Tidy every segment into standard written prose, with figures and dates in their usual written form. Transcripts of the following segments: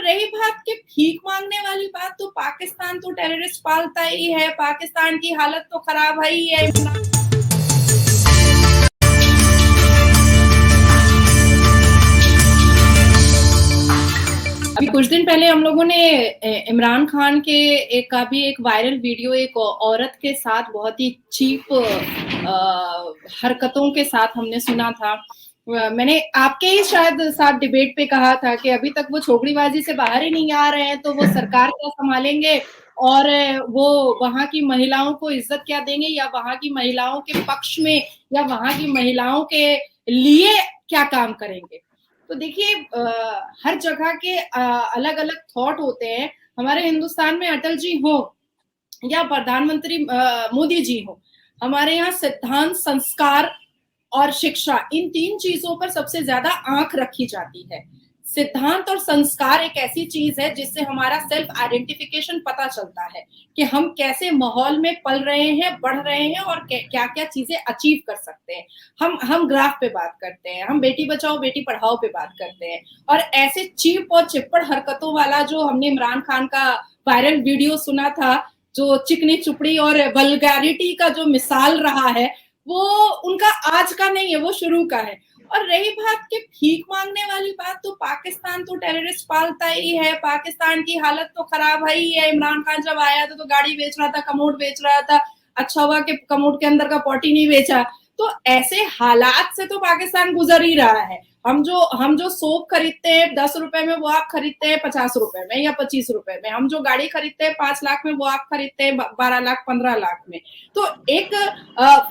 रही बात कि भीख मांगने वाली बात, तो पाकिस्तान तो टेररिस्ट पालता ही है, पाकिस्तान की हालत तो खराब है ही है। अभी कुछ दिन पहले हम लोगों ने इमरान खान के एक वायरल वीडियो एक औरत के साथ बहुत ही चीप हरकतों के साथ हमने सुना था। मैंने आपके ही शायद साथ डिबेट पे कहा था कि अभी तक वो छोकरीबाजी से बाहर ही नहीं आ रहे हैं, तो वो सरकार क्या संभालेंगे और वो वहां की महिलाओं को इज्जत क्या देंगे, या वहां की महिलाओं के पक्ष में या वहां की महिलाओं के लिए क्या काम करेंगे। तो देखिए, हर जगह के अलग अलग थॉट होते हैं। हमारे हिंदुस्तान में अटल जी हो या प्रधानमंत्री मोदी जी हो, हमारे यहाँ सिद्धांत, संस्कार और शिक्षा, इन तीन चीजों पर सबसे ज्यादा आंख रखी जाती है। सिद्धांत और संस्कार एक ऐसी चीज है जिससे हमारा सेल्फ आइडेंटिफिकेशन पता चलता है कि हम कैसे माहौल में पल रहे हैं, बढ़ रहे हैं और क्या क्या चीजें अचीव कर सकते हैं। हम ग्राफ पे बात करते हैं, हम बेटी बचाओ बेटी पढ़ाओ पे बात करते हैं, और ऐसे चीप और चिप्पड़ हरकतों वाला जो हमने इमरान खान का वायरल वीडियो सुना था, जो चिकनी चुपड़ी और वल्गैरिटी का जो मिसाल रहा है, वो उनका आज का नहीं है, वो शुरू का है। और रही बात कि भीख मांगने वाली बात, तो पाकिस्तान तो टेररिस्ट पालता ही है, पाकिस्तान की हालत तो खराब है ही है। इमरान खान जब आया था तो गाड़ी बेच रहा था, कमोड बेच रहा था, अच्छा हुआ कि कमोड के अंदर का पॉटी नहीं बेचा। तो ऐसे हालात से तो पाकिस्तान गुजर ही रहा है। हम जो सोप खरीदते हैं 10 रुपए में, वो आप खरीदते हैं 50 रुपए में या 25 रुपए में। हम जो गाड़ी खरीदते हैं 5 लाख में, वो आप खरीदते हैं 12 लाख 15 लाख में। तो एक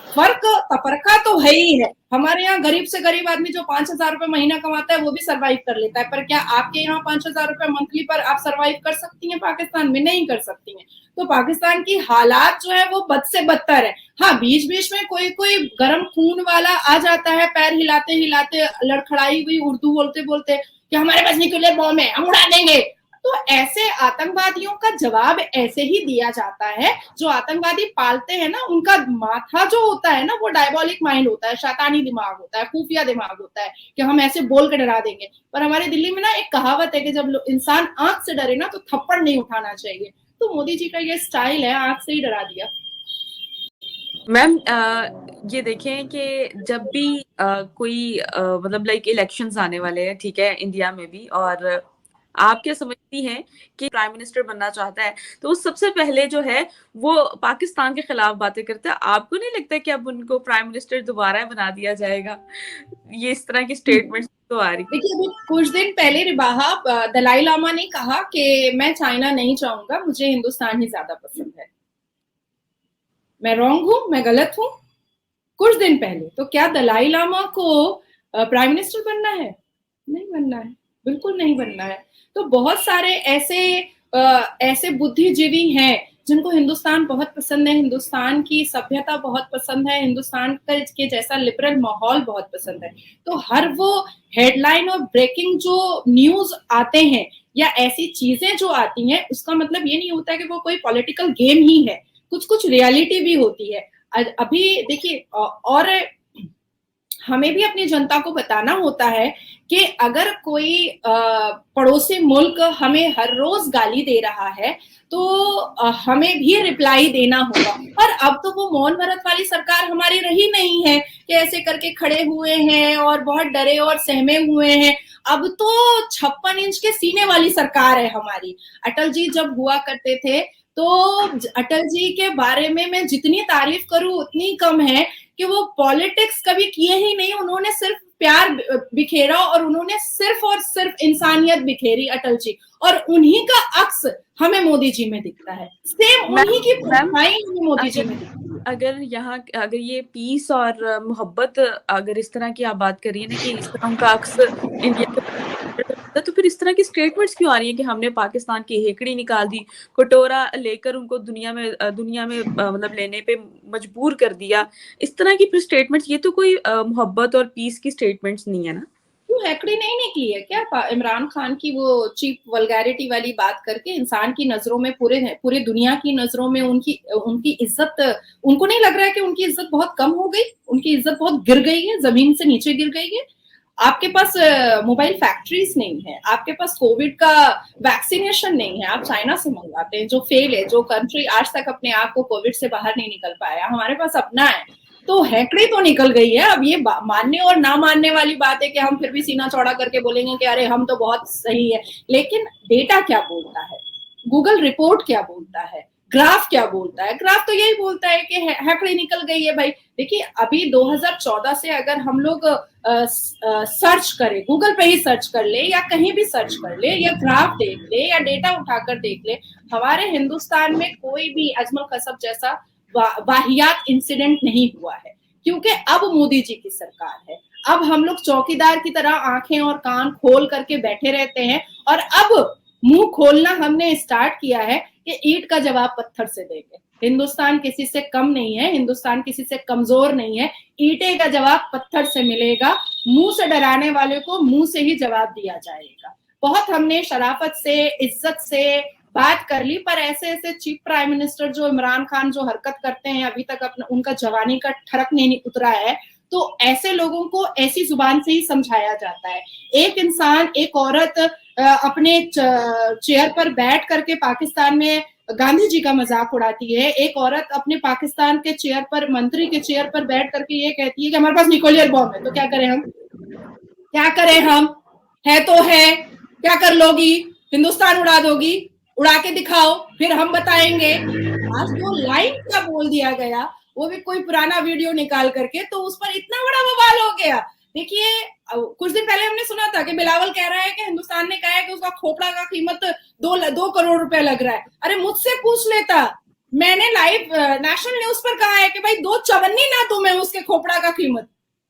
फर्क तफरका तो है ही है। हमारे यहाँ गरीब से गरीब आदमी जो 5,000 रुपए महीना कमाता है वो भी सरवाइव कर लेता है, पर क्या आपके यहाँ 5,000 रुपए मंथली पर आप सरवाइव कर सकती हैं? पाकिस्तान में नहीं कर सकती हैं। तो पाकिस्तान की हालात जो है वो बद से बदतर है। हाँ, बीच बीच में कोई कोई गर्म खून वाला आ जाता है, पैर हिलाते हिलाते, लड़खड़ाई हुई उर्दू बोलते बोलते कि हमारे पास न्यूक्लियर बॉम्ब है, हम उड़ा देंगे। तो ऐसे आतंकवादियों का जवाब ऐसे ही दिया जाता है। जो आतंकवादी पालते हैं ना, उनका माथा जो होता है ना, वो डायबॉलिक माइंड होता है, शैतानी दिमाग होता है, खुफिया दिमाग होता है कि हम ऐसे बोल के डरा देंगे। पर हमारे दिल्ली में ना एक कहावत है कि जब इंसान आंख से डरे ना तो थप्पड़ नहीं उठाना चाहिए। तो मोदी जी का ये स्टाइल है, आंख से ही डरा दिया। मैम, ये देखें कि जब भी कोई मतलब लाइक इलेक्शंस आने वाले हैं, ठीक है, इंडिया में भी, और आप क्या समझती हैं कि प्राइम मिनिस्टर बनना चाहता है तो वो सबसे पहले जो है वो पाकिस्तान के खिलाफ बातें करता है। आपको नहीं लगता कि अब उनको प्राइम मिनिस्टर दोबारा बना दिया जाएगा? ये इस तरह की स्टेटमेंट्स तो आ रही। देखिए, अभी कुछ दिन पहले रिबाहा दलाई लामा ने कहा कि मैं चाइना नहीं चाहूंगा, मुझे हिंदुस्तान ही ज्यादा पसंद है। मैं रॉन्ग हूं? मैं गलत हूं? कुछ दिन पहले तो क्या दलाई लामा को प्राइम मिनिस्टर बनना है? नहीं बनना है, बिल्कुल नहीं बनना है। तो बहुत सारे ऐसे बुद्धिजीवी हैं जिनको हिंदुस्तान बहुत पसंद है, हिंदुस्तान की सभ्यता बहुत पसंद है, हिंदुस्तान के जैसा लिबरल माहौल बहुत पसंद है। तो हर वो हेडलाइन और ब्रेकिंग जो न्यूज आते हैं या ऐसी चीजें जो आती हैं, उसका मतलब ये नहीं होता कि वो कोई पॉलिटिकल गेम ही है। कुछ कुछ रियलिटी भी होती है। अभी देखिए, और हमें भी अपनी जनता को बताना होता है कि अगर कोई पड़ोसी मुल्क हमें हर रोज गाली दे रहा है तो हमें भी रिप्लाई देना होगा। और अब तो वो मौन भरत वाली सरकार हमारी रही नहीं है कि ऐसे करके खड़े हुए हैं और बहुत डरे और सहमे हुए हैं। अब तो 56 इंच के सीने वाली सरकार है हमारी। अटल जी जब हुआ करते थे तो अटल जी के बारे में मैं जितनी तारीफ करूं उतनी कम है कि वो पॉलिटिक्स कभी किए ही नहीं। उन्होंने सिर्फ प्यार बिखेरा और उन्होंने सिर्फ और सिर्फ इंसानियत बिखेरी, अटल जी। और उन्हीं का अक्स हमें मोदी जी में दिखता है, सेम उन्हीं की प्रोफाइल हमें मोदी जी में दिखती है। अगर ये पीस और मोहब्बत, अगर इस तरह की आप बात कर रही है ना कि इस तरह उनका अक्स इंडिया के, तो फिर इस तरह की स्टेटमेंट्स क्यों आ रही है कि हमने पाकिस्तान की हेकड़ी निकाल दी, कटोरा लेकर उनको दुनिया में मतलब लेने पे मजबूर कर दिया? इस तरह की फिर स्टेटमेंट्स, ये तो कोई मोहब्बत और पीस की स्टेटमेंट्स नहीं है ना। क्यों हैकड़ी नहीं निकली है क्या? इमरान खान की वो चीप वल्गैरिटी वाली बात करके इंसान की नजरों में, पूरे दुनिया की नजरों में उनकी इज्जत, उनको नहीं लग रहा है कि उनकी इज्जत बहुत कम हो गई, उनकी इज्जत बहुत गिर गई है, जमीन से नीचे गिर गई है। आपके पास मोबाइल फैक्ट्रीज नहीं है, आपके पास कोविड का वैक्सीनेशन नहीं है, आप चाइना से मंगवाते हैं जो फेल है, जो कंट्री आज तक अपने आप को कोविड से बाहर नहीं निकल पाया, हमारे पास अपना है। तो हैकड़ी तो निकल गई है। अब ये मानने और ना मानने वाली बात है कि हम फिर भी सीना चौड़ा करके बोलेंगे कि अरे हम तो बहुत सही है, लेकिन डेटा क्या बोलता है, गूगल रिपोर्ट क्या बोलता है, ग्राफ क्या बोलता है? ग्राफ तो यही बोलता है कि हैकड़ी निकल गई है भाई। देखिए अभी 2014 से अगर हम लोग सर्च करें, गूगल पे ही सर्च कर ले या कहीं भी सर्च कर ले या ग्राफ देख ले या डेटा उठाकर देख ले, हमारे हिंदुस्तान में कोई भी अजमल कसब जैसा वाहियात इंसिडेंट नहीं हुआ है, क्योंकि अब मोदी जी की सरकार है। अब हम लोग चौकीदार की तरह आंखें और कान खोल करके बैठे रहते हैं, और अब मुंह खोलना हमने स्टार्ट किया है कि ईंट का जवाब पत्थर से देंगे। हिंदुस्तान किसी से कम नहीं है, हिंदुस्तान किसी से कमजोर नहीं है, ईंटे का जवाब पत्थर से मिलेगा। मुंह से डराने वाले को मुंह से ही जवाब दिया जाएगा। बहुत हमने शराफत से, इज्जत से बात कर ली, पर ऐसे ऐसे चीफ प्राइम मिनिस्टर जो इमरान खान जो हरकत करते हैं, अभी तक अपना उनका जवानी का ठरक नहीं उतरा है, तो ऐसे लोगों को ऐसी जुबान से ही समझाया जाता है। एक इंसान, एक औरत अपने चेयर पर बैठ करके पाकिस्तान में गांधी जी का मजाक उड़ाती है, एक औरत अपने पाकिस्तान के चेयर पर, मंत्री के चेयर पर बैठ करके ये कहती है कि हमारे पास न्यूक्लियर बॉम्ब है, तो क्या करें हम, क्या करें हम, है तो है, क्या कर लोगी, हिंदुस्तान उड़ा दोगी, उड़ा के दिखाओ फिर हम बताएंगे। आज वो लाइन क्या बोल दिया गया, वो भी कोई पुराना वीडियो निकाल करके, तो उस पर इतना बड़ा बवाल हो गया। देखिए कुछ दिन पहले हमने सुना था कि बिलावल कह रहा है कि हिंदुस्तान ने कहा है कि उसका खोपड़ा का कीमत 2 करोड़ रुपए लग रहा है। अरे मुझसे पूछ लेता, मैंने लाइव नेशनल न्यूज पर कहा है कि भाई 2 चवन्नी ना दूं मैं उसके खोपड़ा का कीमत,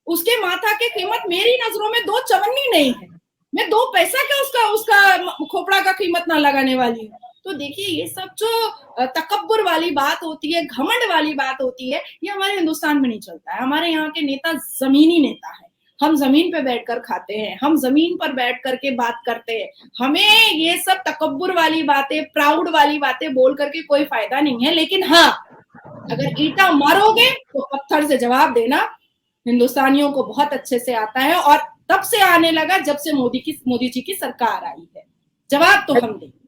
उसके माथा की कीमत मेरी नजरों में 2 चवन्नी नहीं है, मैं 2 पैसा का उसका खोपड़ा का कीमत ना लगाने वाली हूँ। तो देखिए ये सब जो तकब्बुर वाली बात होती है, घमंड वाली बात होती है, ये हमारे हिंदुस्तान में नहीं चलता है। हमारे यहाँ के नेता जमीनी नेता है, हम जमीन पे बैठकर खाते हैं, हम जमीन पर बैठ करके बात करते हैं। हमें ये सब तकब्बुर वाली बातें, प्राउड वाली बातें बोल करके कोई फायदा नहीं है। लेकिन हाँ, अगर ईंटा मारोगे तो पत्थर से जवाब देना हिंदुस्तानियों को बहुत अच्छे से आता है, और तब से आने लगा जब से मोदी जी की सरकार आई है। जवाब तो हम देंगे।